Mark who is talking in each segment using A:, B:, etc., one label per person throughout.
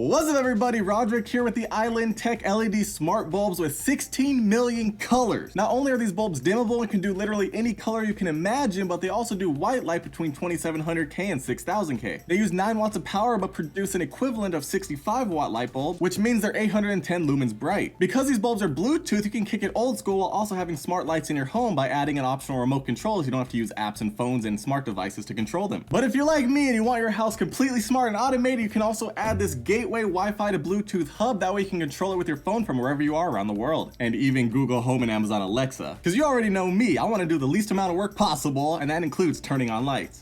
A: What's up everybody, Rodrick here with the iLintek LED smart bulbs with 16 million colors. Not only are these bulbs dimmable and can do literally any color you can imagine, but they also do white light between 2700K and 6000K. They use 9 watts of power but produce an equivalent of 65 watt light bulb, which means they're 810 lumens bright. Because these bulbs are Bluetooth, you can kick it old school while also having smart lights in your home by adding an optional remote control so you don't have to use apps and phones and smart devices to control them. But if you're like me and you want your house completely smart and automated, you can also add this gateway Wi-Fi to Bluetooth hub. That way you can control it with your phone from wherever you are around the world. And even Google Home and Amazon Alexa. Because you already know me, I want to do the least amount of work possible, and that includes turning on lights.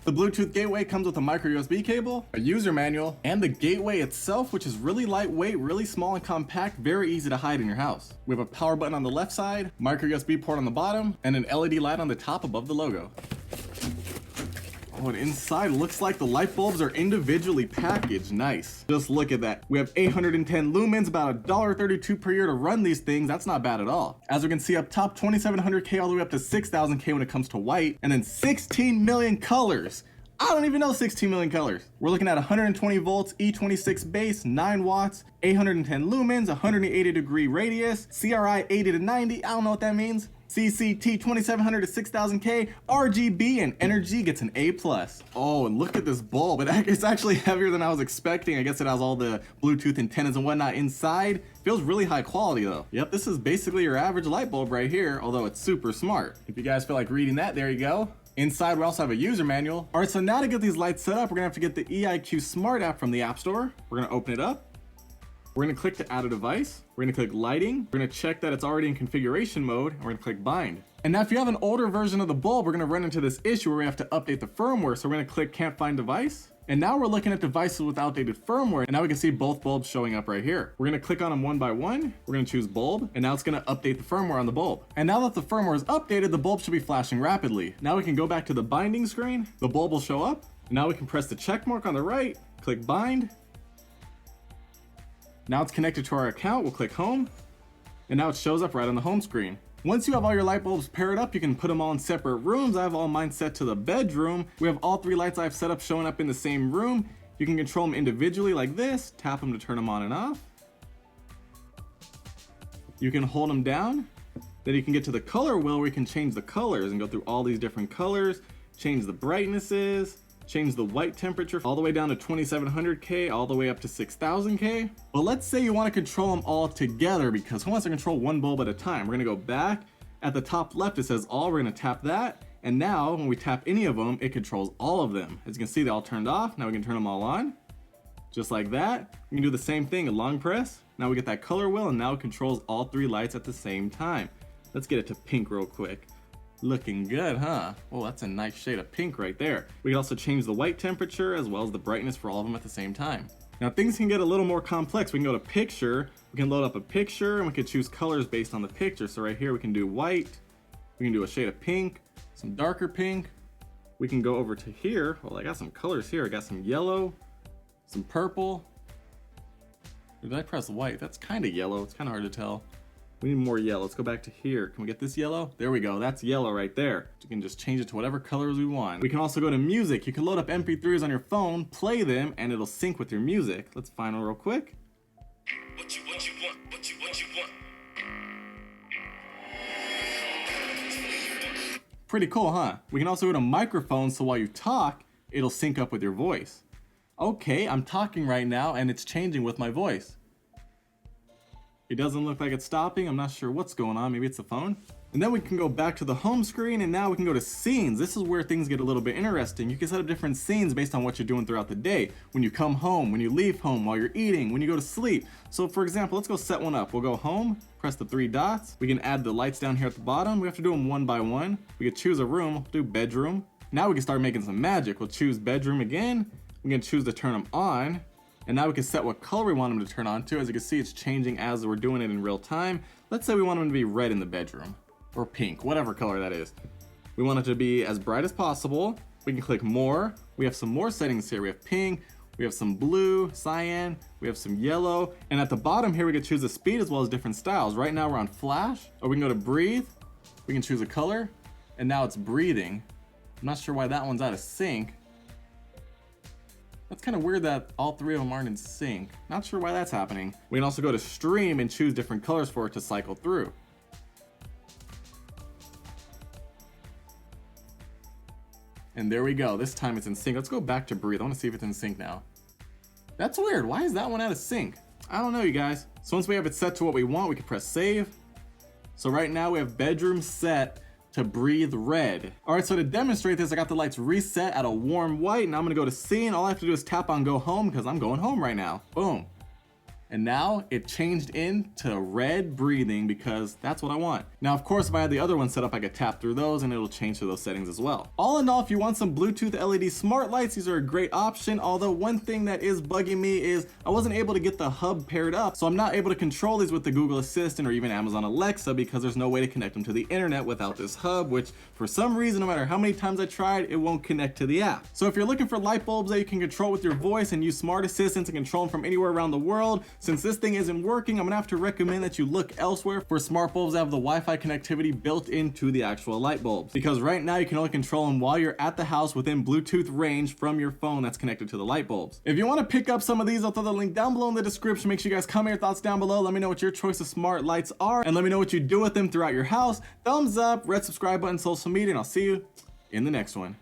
A: The Bluetooth gateway comes with a micro USB cable, a user manual, and the gateway itself, which is really lightweight, really small and compact, very easy to hide in your house. We have a power button on the left side, micro USB port on the bottom, and an LED light on the top above the logo. Oh, and inside looks like the light bulbs are individually packaged. Nice. Just look at that. We have 810 lumens, about $1.32 per year to run these things. That's not bad at all. As we can see up top, 2700K all the way up to 6000K when it comes to white, and then 16 million colors. I don't even know 16 million colors. We're looking at 120 volts, E26 base, 9 watts, 810 lumens, 180 degree radius, CRI 80 to 90, I don't know what that means. CCT 2700 to 6000K, RGB, and energy gets an A+. Oh, and look at this bulb. It's actually heavier than I was expecting. I guess it has all the Bluetooth antennas and whatnot inside. Feels really high quality though. Yep, this is basically your average light bulb right here, although it's super smart. If you guys feel like reading that, there you go. Inside, we also have a user manual. All right, so now to get these lights set up, we're gonna have to get the EIQ Smart app from the App Store. We're gonna open it up. We're gonna click to add a device. We're gonna click lighting. We're gonna check that it's already in configuration mode. And we're gonna click bind. And now if you have an older version of the bulb, we're gonna run into this issue where we have to update the firmware. So we're gonna click can't find device. And now we're looking at devices with outdated firmware. And now we can see both bulbs showing up right here. We're gonna click on them one by one. We're gonna choose bulb. And now it's gonna update the firmware on the bulb. And now that the firmware is updated, the bulb should be flashing rapidly. Now we can go back to the binding screen. The bulb will show up. And now we can press the check mark on the right, click bind. Now it's connected to our account. We'll click home. And now it shows up right on the home screen. Once you have all your light bulbs paired up, you can put them all in separate rooms. I have all mine set to the bedroom. We have all 3 lights I've set up showing up in the same room. You can control them individually like this. Tap them to turn them on and off. You can hold them down. Then you can get to the color wheel where you can change the colors and go through all these different colors, change the brightnesses, change the white temperature all the way down to 2700K, all the way up to 6000K. But let's say you want to control them all together, because who wants to control one bulb at a time? We're gonna go back. At the top left, it says all. We're gonna tap that. And now when we tap any of them, it controls all of them. As you can see, they all turned off. Now we can turn them all on. Just like that. We can do the same thing, a long press. Now we get that color wheel, and now it controls all 3 lights at the same time. Let's get it to pink real quick. Looking good, huh? Oh, that's a nice shade of pink right there. We can also change the white temperature as well as the brightness for all of them at the same time. Now things can get a little more complex. We can go to picture, we can load up a picture, and we can choose colors based on the picture. So right here we can do white, we can do a shade of pink, some darker pink. We can go over to here. Well, I got some colors here. I got some yellow, some purple. Or did I press white? That's kind of yellow. It's kind of hard to tell. We need more yellow. Let's go back to here. Can we get this yellow? There we go. That's yellow right there. You can just change it to whatever colors we want. We can also go to music. You can load up MP3s on your phone, play them, and it'll sync with your music. Let's find one real quick. What you want? Pretty cool, huh? We can also go to microphones, so while you talk, it'll sync up with your voice. Okay, I'm talking right now, and it's changing with my voice. It doesn't look like it's stopping. I'm not sure what's going on. Maybe it's the phone. And then we can go back to the home screen, and now we can go to scenes. This is where things get a little bit interesting. You can set up different scenes based on what you're doing throughout the day. When you come home, when you leave home, while you're eating, when you go to sleep. So for example, let's go set one up. We'll go home, press the 3 dots. We can add the lights down here at the bottom. We have to do them one by one. We can choose a room, we'll do bedroom. Now we can start making some magic. We'll choose bedroom again. We can choose to turn them on. And now we can set what color we want them to turn on to. As you can see, it's changing as we're doing it in real time. Let's say we want them to be red in the bedroom, or pink, whatever color that is. We want it to be as bright as possible. We can click more. We have some more settings here. We have pink, we have some blue, cyan, we have some yellow. And at the bottom here, we can choose the speed as well as different styles. Right now we're on flash, or we can go to breathe. We can choose a color, and now it's breathing. I'm not sure why that one's out of sync. That's kind of weird that all three of them aren't in sync. Not sure why that's happening. We can also go to stream and choose different colors for it to cycle through. And there we go. This time it's in sync. Let's go back to breathe. I want to see if it's in sync now. That's weird. Why is that one out of sync? I don't know, you guys. So once we have it set to what we want, we can press save. So right now we have bedroom set to breathe red. All right, so to demonstrate this, I got the lights reset at a warm white, and I'm gonna go to scene. All I have to do is tap on go home because I'm going home right now. Boom. And now it changed into red breathing because that's what I want. Now, of course, if I had the other one set up, I could tap through those and it'll change to those settings as well. All in all, if you want some Bluetooth LED smart lights, these are a great option. Although one thing that is bugging me is I wasn't able to get the hub paired up. So I'm not able to control these with the Google Assistant or even Amazon Alexa because there's no way to connect them to the internet without this hub, which for some reason, no matter how many times I tried, it won't connect to the app. So if you're looking for light bulbs that you can control with your voice and use smart assistants and control them from anywhere around the world, since this thing isn't working, I'm gonna have to recommend that you look elsewhere for smart bulbs that have the Wi-Fi connectivity built into the actual light bulbs. Because right now you can only control them while you're at the house within Bluetooth range from your phone that's connected to the light bulbs. If you want to pick up some of these, I'll throw the link down below in the description. Make sure you guys comment your thoughts down below. Let me know what your choice of smart lights are, and let me know what you do with them throughout your house. Thumbs up, red subscribe button, social media, and I'll see you in the next one.